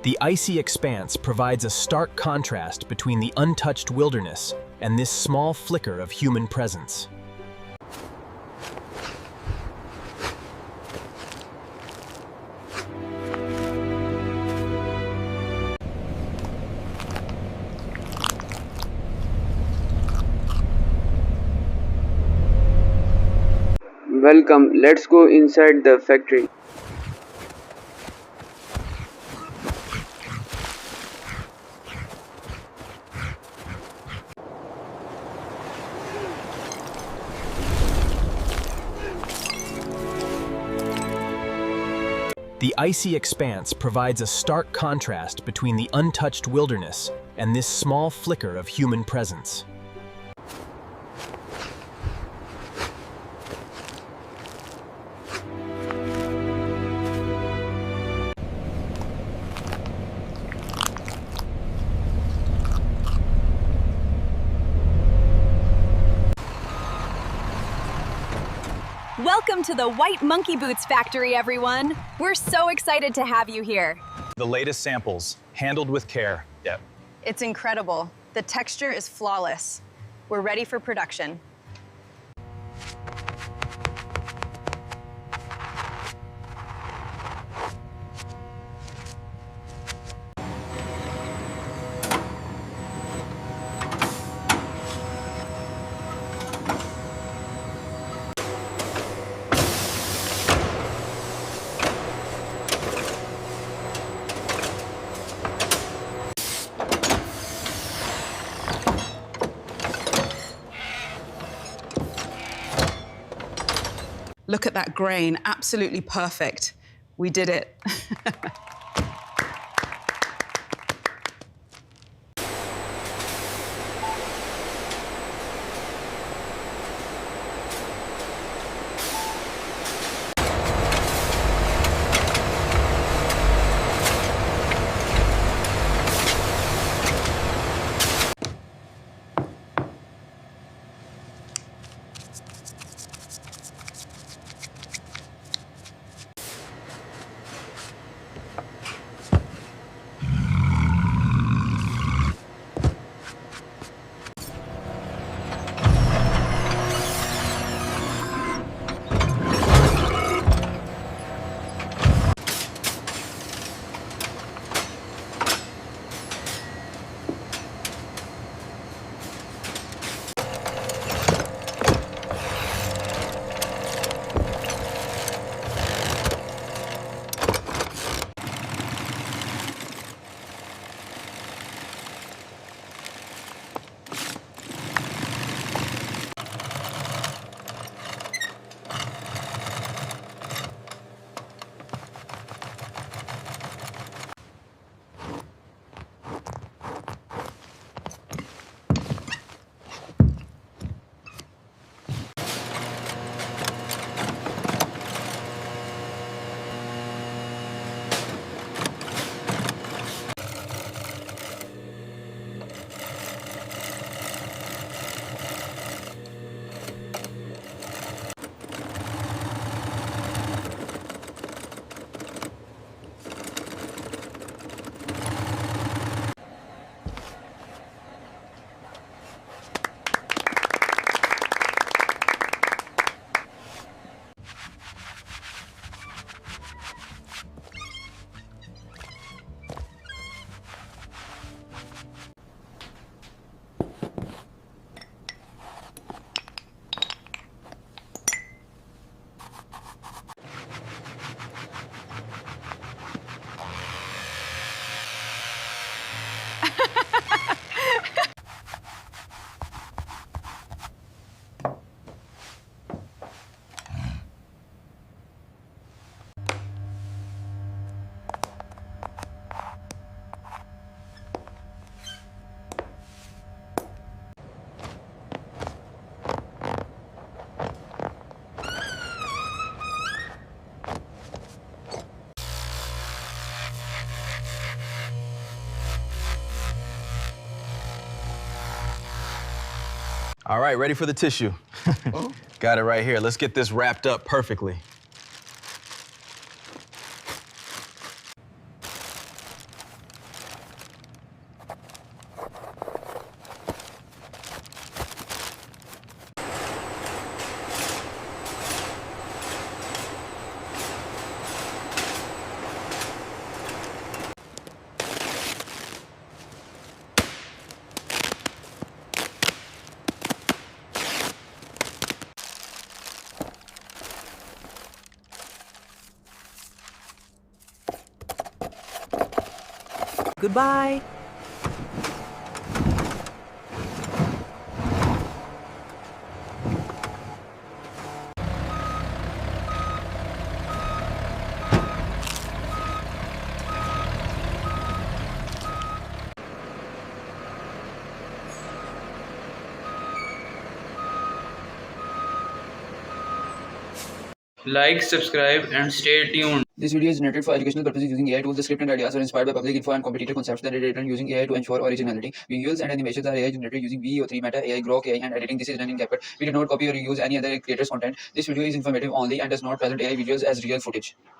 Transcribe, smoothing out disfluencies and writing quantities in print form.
The icy expanse provides a stark contrast between the untouched wilderness and this small flicker of human presence. Welcome, let's go inside the factory. The icy expanse provides a stark contrast between the untouched wilderness and this small flicker of human presence. Welcome to the White Monkey Boots factory, everyone. We're so excited to have you here. The latest samples, handled with care. Yeah. It's incredible. The texture is flawless. We're ready for production. Look at that grain, absolutely perfect. We did it. All right, ready for the tissue. Got it right here. Let's get this wrapped up perfectly. Goodbye. Like, subscribe, and stay tuned. This video is generated for educational purposes using AI tools. The script and ideas are inspired by public info and competitor concepts that are written using AI to ensure originality. Visuals and animations are AI generated using VO3, Meta AI, Grok AI, and editing. This is done in CapCut. We did not copy or use any other creator's content. This video is informative only and does not present AI visuals as real footage.